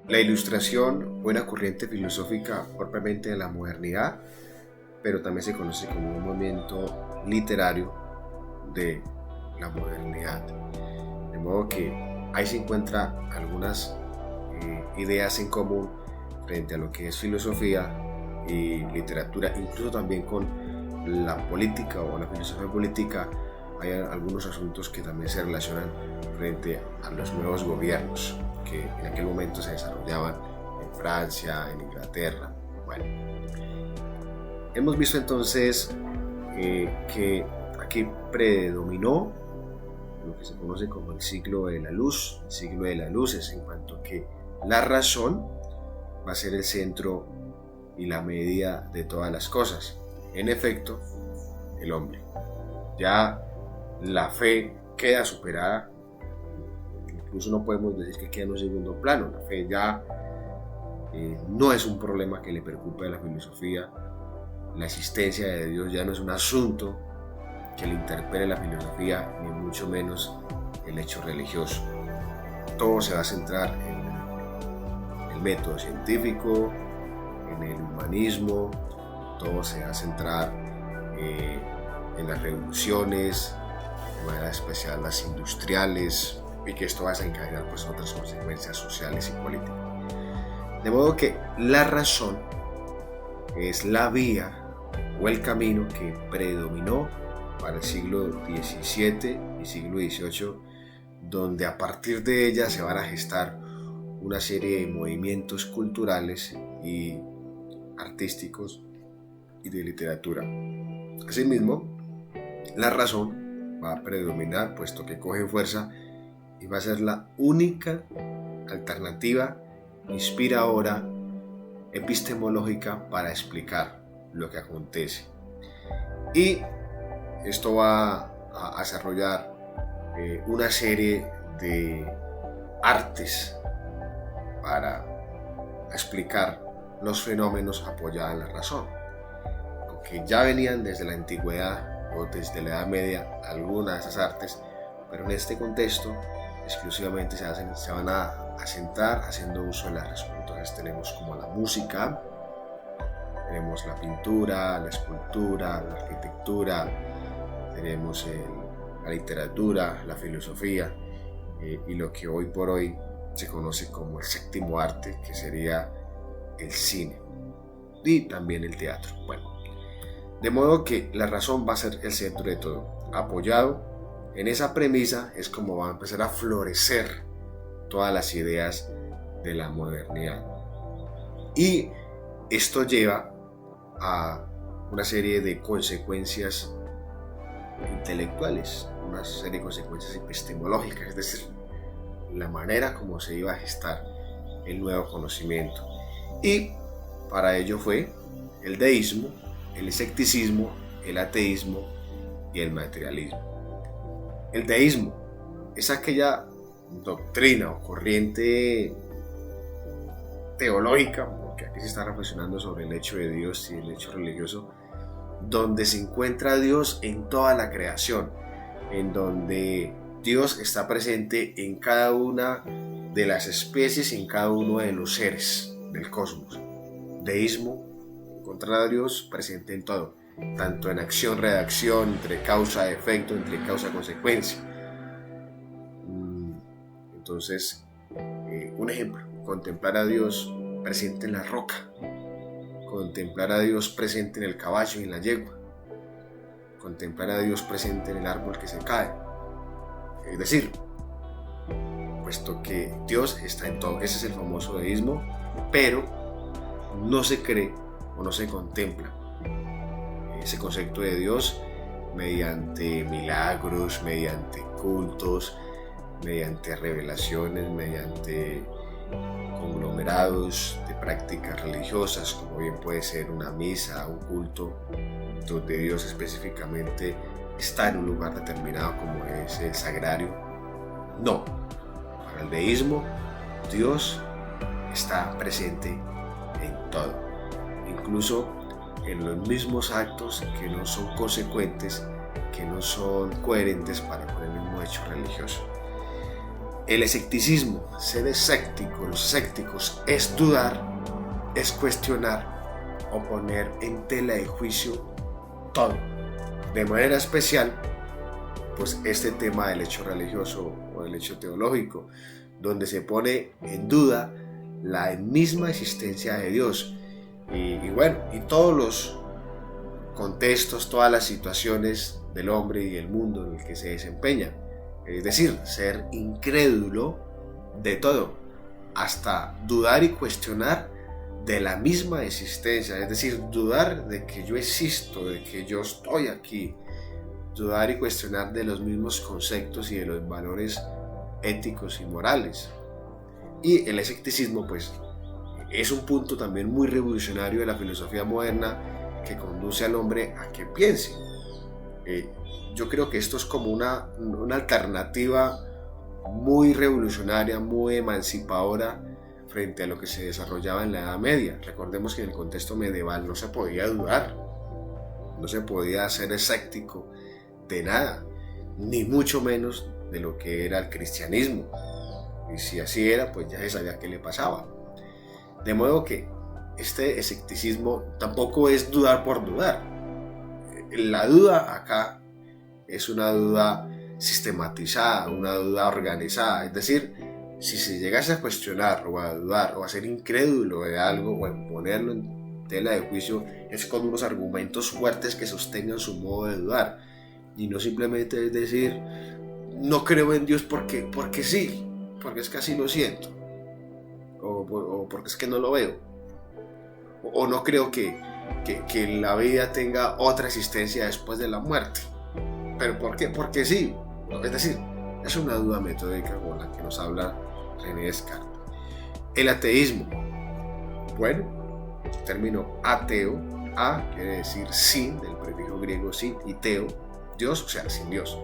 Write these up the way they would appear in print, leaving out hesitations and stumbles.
La Ilustración fue una corriente filosófica propiamente de la modernidad, pero también se conoce como un movimiento literario de la modernidad. De modo que ahí se encuentran algunas ideas en común frente a lo que es filosofía y literatura, incluso también con la política o la filosofía política. Hay algunos asuntos que también se relacionan frente a los nuevos gobiernos que en aquel momento se desarrollaban en Francia, en Inglaterra. Bueno, hemos visto entonces que aquí predominó lo que se conoce como el siglo de la luz. El siglo de la luz es en cuanto que la razón va a ser el centro y la medida de todas las cosas. En efecto, el hombre. Ya la fe queda superada. Incluso no podemos decir que queda en un segundo plano. La fe ya no es un problema que le preocupe a la filosofía. La existencia de Dios ya no es un asunto que le interpele la filosofía, ni mucho menos el hecho religioso. Todo se va a centrar en el método científico, en el humanismo, todo se va a centrar en las revoluciones, de manera especial las industriales, y que esto va a desencadenar pues otras consecuencias sociales y políticas. De modo que la razón es la vía o el camino que predominó para el siglo XVII y siglo XVIII, donde a partir de ella se van a gestar una serie de movimientos culturales y artísticos y de literatura. Asimismo, la razón va a predominar, puesto que coge fuerza y va a ser la única alternativa inspiradora epistemológica para explicar lo que acontece. Y esto va a desarrollar una serie de artes para explicar los fenómenos apoyados en la razón, que ya venían desde la antigüedad o desde la Edad Media algunas de esas artes, pero en este contexto exclusivamente se van a centrar haciendo uso de la razón. Entonces tenemos como la música, tenemos la pintura, la escultura, la arquitectura, tenemos la literatura, la filosofía y lo que hoy por hoy se conoce como el séptimo arte, que sería el cine y también el teatro. Bueno, de modo que la razón va a ser el centro de todo. Apoyado en esa premisa es como van a empezar a florecer todas las ideas de la modernidad. Y esto lleva a una serie de consecuencias intelectuales, una serie de consecuencias epistemológicas, es decir, la manera como se iba a gestar el nuevo conocimiento. Y para ello fue el deísmo, el escepticismo, el ateísmo y el materialismo. El deísmo es aquella doctrina o corriente teológica, porque aquí se está reflexionando sobre el hecho de Dios y el hecho religioso, donde se encuentra Dios en toda la creación, en donde Dios está presente en cada una de las especies y en cada uno de los seres del cosmos. Deísmo, encontrar a Dios presente en todo, tanto en acción-reacción, entre causa-efecto, entre causa-consecuencia. Entonces, un ejemplo, contemplar a Dios presente en la roca, contemplar a Dios presente en el caballo y en la yegua, contemplar a Dios presente en el árbol que se cae. Es decir, puesto que Dios está en todo, ese es el famoso deísmo, pero no se cree o no se contempla ese concepto de Dios mediante milagros, mediante cultos, mediante revelaciones, mediante conglomerados de prácticas religiosas, como bien puede ser una misa, un culto, donde Dios específicamente está en un lugar determinado como es el sagrario. No, para el deísmo Dios está presente en todo, incluso en los mismos actos que no son consecuentes, que no son coherentes para con el mismo hecho religioso. El escepticismo, ser escéptico, los escépticos, es dudar, es cuestionar o poner en tela de juicio todo. De manera especial, pues este tema del hecho religioso o del hecho teológico, donde se pone en duda la misma existencia de Dios y todos los contextos, todas las situaciones del hombre y el mundo en el que se desempeña. Es decir, ser incrédulo de todo, hasta dudar y cuestionar de la misma existencia, es decir, dudar de que yo existo, de que yo estoy aquí, dudar y cuestionar de los mismos conceptos y de los valores éticos y morales. Y el escepticismo, pues, es un punto también muy revolucionario de la filosofía moderna que conduce al hombre a que piense. Yo creo que esto es como una alternativa muy revolucionaria, muy emancipadora frente a lo que se desarrollaba en la Edad Media. Recordemos que en el contexto medieval no se podía dudar, no se podía ser escéptico de nada, ni mucho menos de lo que era el cristianismo. Y si así era, pues ya se sabía qué le pasaba. De modo que este escepticismo tampoco es dudar por dudar. La duda acá es una duda sistematizada, una duda organizada. Es decir, si se llegase a cuestionar o a dudar o a ser incrédulo de algo o a ponerlo en tela de juicio, es con unos argumentos fuertes que sostengan su modo de dudar. Y no simplemente es decir, no creo en Dios porque sí, porque es que así lo siento, o porque es que no lo veo, o no creo que la vida tenga otra existencia después de la muerte. ¿Pero por qué? Porque sí. Es decir, es una duda metódica con la que nos habla René Descartes. El ateísmo. Bueno, el término ateo, a quiere decir sin, del prefijo griego sin, y teo, Dios, o sea, sin Dios.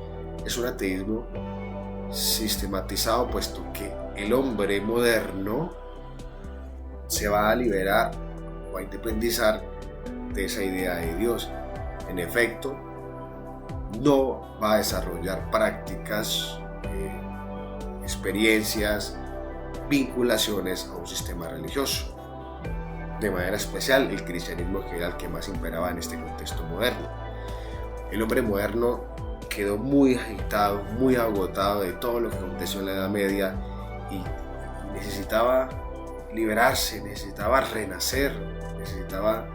Es un ateísmo sistematizado, puesto que el hombre moderno se va a liberar o a independizar de esa idea de Dios. En efecto, no va a desarrollar prácticas, experiencias, vinculaciones a un sistema religioso. De manera especial, el cristianismo, que era el que más imperaba en este contexto moderno. El hombre moderno quedó muy agitado, muy agotado de todo lo que aconteció en la Edad Media y necesitaba liberarse, necesitaba renacer, necesitaba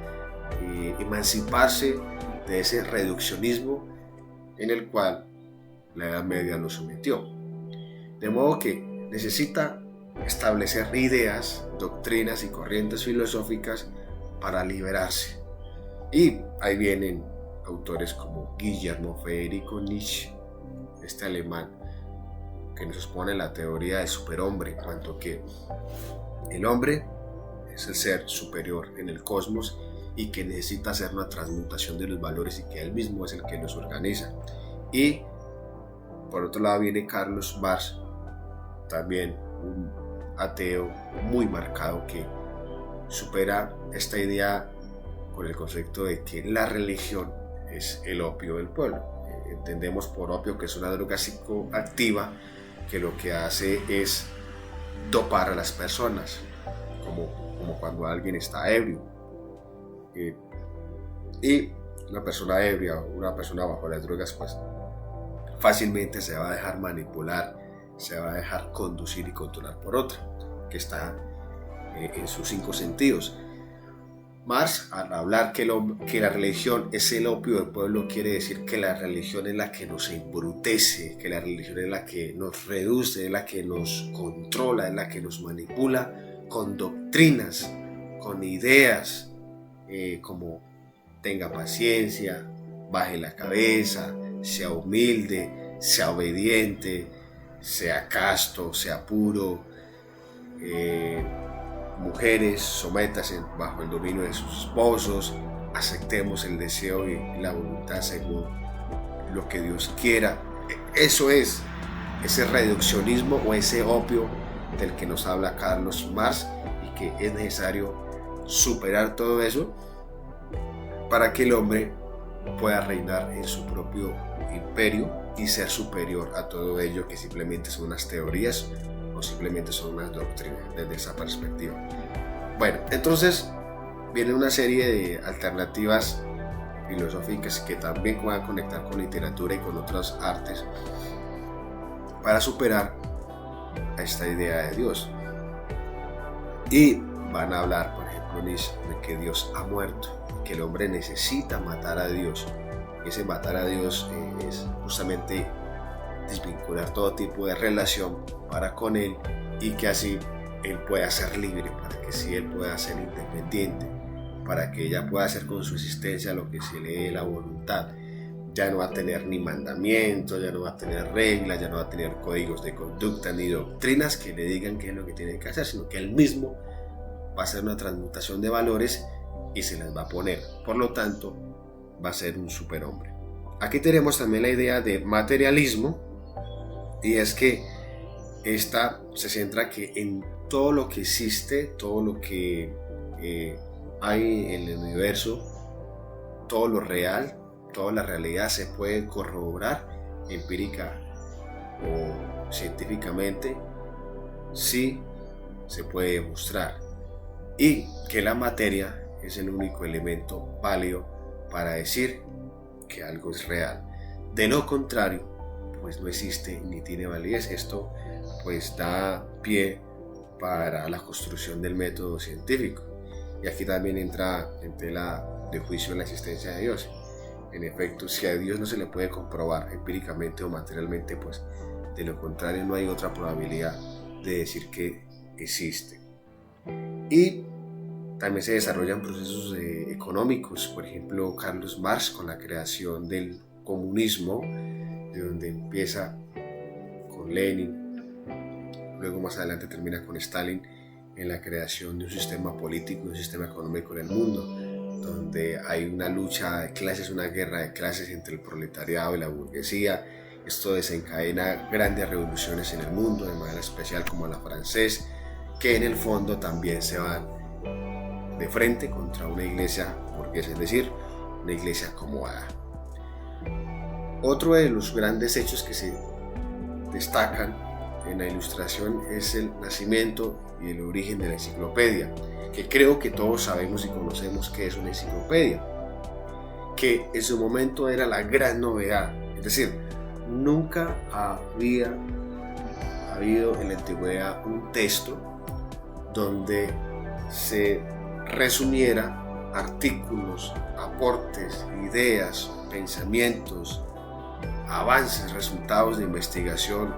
emanciparse de ese reduccionismo en el cual la Edad Media lo sometió. De modo que necesita establecer ideas, doctrinas y corrientes filosóficas para liberarse. Y ahí vienen autores como Guillermo Federico Nietzsche, este alemán, que nos expone la teoría del superhombre, en cuanto que el hombre es el ser superior en el cosmos y que necesita hacer una transmutación de los valores y que él mismo es el que los organiza. Y por otro lado viene Carlos Marx, también un ateo muy marcado, que supera esta idea con el concepto de que la religión es el opio del pueblo. Entendemos por opio que es una droga psicoactiva que lo que hace es dopar a las personas, como cuando alguien está ebrio. Y una persona ebria o una persona bajo las drogas, pues fácilmente se va a dejar manipular, se va a dejar conducir y controlar por otra, que está en sus 5 sentidos. Marx, al hablar que la religión es el opio del pueblo, quiere decir que la religión es la que nos embrutece, que la religión es la que nos reduce, es la que nos controla, es la que nos manipula con doctrinas, con ideas, como tenga paciencia, baje la cabeza, sea humilde, sea obediente, sea casto, sea puro. Mujeres, sométanse bajo el dominio de sus esposos, aceptemos el deseo y la voluntad según lo que Dios quiera. Eso es ese reduccionismo o ese opio del que nos habla Carlos Marx, y que es necesario superar todo eso para que el hombre pueda reinar en su propio imperio y ser superior a todo ello que simplemente son unas teorías o simplemente son unas doctrinas desde esa perspectiva. Bueno, entonces viene una serie de alternativas filosóficas que también van a conectar con literatura y con otras artes para superar a esta idea de Dios. Y van a hablar, por ejemplo, Nietzsche, de que Dios ha muerto, que el hombre necesita matar a Dios. Ese matar a Dios es justamente desvincular todo tipo de relación para con Él y que así Él pueda ser libre, para que sí Él pueda ser independiente, para que ella pueda hacer con su existencia lo que se le dé la voluntad. Ya no va a tener ni mandamientos, ya no va a tener reglas, ya no va a tener códigos de conducta ni doctrinas que le digan qué es lo que tiene que hacer, sino que Él mismo va a hacer una transmutación de valores y se las va a poner. Por lo tanto, va a ser un superhombre. Aquí tenemos también la idea de materialismo, y es que esta se centra que en todo lo que existe, todo lo que hay en el universo, todo lo real, toda la realidad se puede corroborar empírica o científicamente, sí se puede demostrar, y que la materia es el único elemento válido para decir que algo es real. De lo contrario, pues no existe ni tiene validez. Esto pues da pie para la construcción del método científico. Y aquí también entra en tela de juicio la existencia de Dios. En efecto, si a Dios no se le puede comprobar empíricamente o materialmente, pues de lo contrario no hay otra probabilidad de decir que existe. Y también se desarrollan procesos económicos, por ejemplo, Carlos Marx con la creación del comunismo, de donde empieza con Lenin, luego más adelante termina con Stalin en la creación de un sistema político y un sistema económico en el mundo, donde hay una lucha de clases, una guerra de clases entre el proletariado y la burguesía. Esto desencadena grandes revoluciones en el mundo, de manera especial como la francesa, que en el fondo también se van de frente contra una iglesia burguesa, es decir, una iglesia acomodada. Otro de los grandes hechos que se destacan en la Ilustración es el nacimiento y el origen de la enciclopedia, que creo que todos sabemos y conocemos qué es una enciclopedia, que en su momento era la gran novedad, es decir, nunca había habido en la antigüedad un texto donde se resumiera artículos, aportes, ideas, pensamientos, avances, resultados de investigación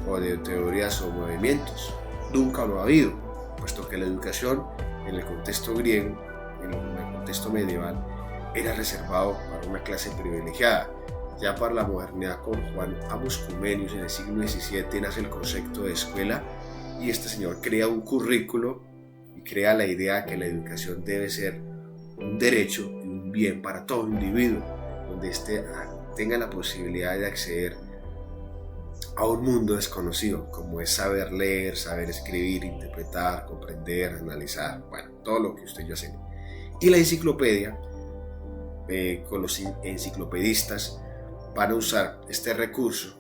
o de teorías o movimientos. Nunca lo ha habido, puesto que la educación en el contexto griego, en el contexto medieval, era reservado para una clase privilegiada. Ya para la modernidad, con Juan Amos Comenius en el siglo XVII nace el concepto de escuela, y este señor crea un currículo y crea la idea que la educación debe ser un derecho y un bien para todo individuo, donde éste tenga la posibilidad de acceder a un mundo desconocido, como es saber leer, saber escribir, interpretar, comprender, analizar, bueno, todo lo que usted ya sabe. Y la enciclopedia, con los enciclopedistas, van a usar este recurso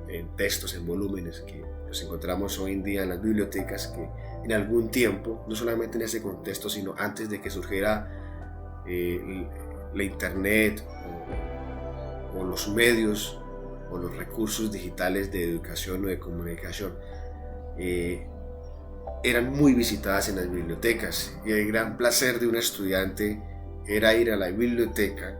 en textos, en volúmenes que los encontramos hoy en día en las bibliotecas, que en algún tiempo, no solamente en ese contexto, sino antes de que surgiera la internet o los medios o los recursos digitales de educación o de comunicación, eran muy visitadas en las bibliotecas, y el gran placer de un estudiante era ir a la biblioteca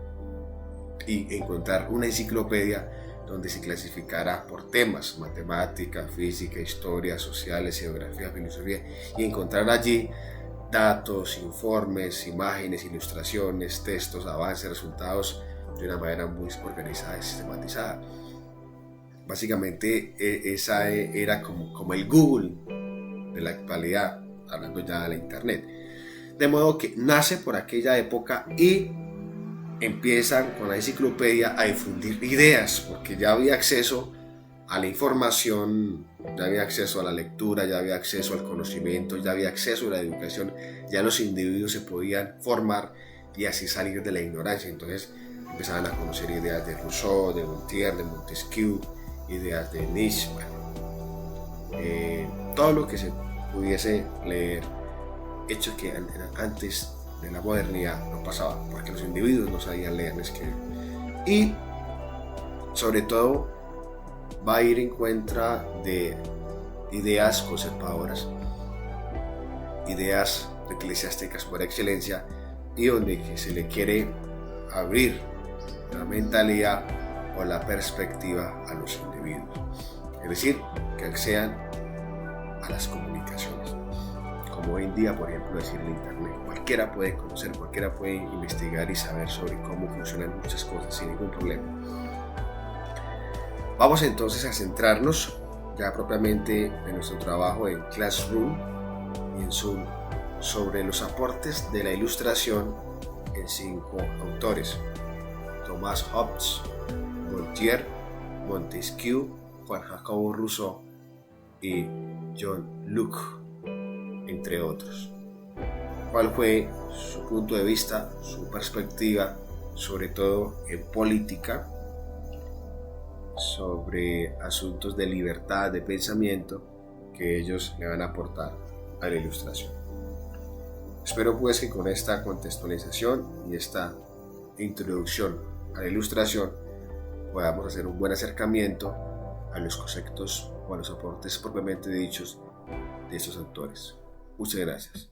y encontrar una enciclopedia donde se clasificara por temas: matemática, física, historia, sociales, geografía, filosofía, y encontrar allí datos, informes, imágenes, ilustraciones, textos, avances, resultados de una manera muy organizada y sistematizada. Básicamente esa era como el Google de la actualidad, hablando ya de la internet. De modo que nace por aquella época y empiezan con la enciclopedia a difundir ideas, porque ya había acceso a la información, ya había acceso a la lectura, ya había acceso al conocimiento, ya había acceso a la educación, ya los individuos se podían formar y así salir de la ignorancia. Entonces empezaban a conocer ideas de Rousseau, de Voltaire, de Montesquieu, ideas de Nietzsche, todo lo que se pudiese leer, hechos que antes de la modernidad no pasaba, porque los individuos no sabían leer ni escribir. Y sobre todo va a ir en contra de ideas conservadoras, ideas eclesiásticas por excelencia, y donde se le quiere abrir la mentalidad o la perspectiva a los individuos, es decir, que accedan a las comunicaciones, como hoy en día, por ejemplo, decir el internet. Cualquiera puede conocer, cualquiera puede investigar y saber sobre cómo funcionan muchas cosas sin ningún problema. Vamos entonces a centrarnos ya propiamente en nuestro trabajo en Classroom y en Zoom sobre los aportes de la ilustración en 5 autores: Thomas Hobbes, Voltaire, Montesquieu, Juan Jacobo Rousseau y John Locke, entre otros. ¿Cuál fue su punto de vista, su perspectiva, sobre todo en política, sobre asuntos de libertad de pensamiento que ellos le van a aportar a la ilustración? Espero pues que con esta contextualización y esta introducción a la ilustración podamos hacer un buen acercamiento a los conceptos o a los aportes propiamente dichos de estos autores. Muchas gracias.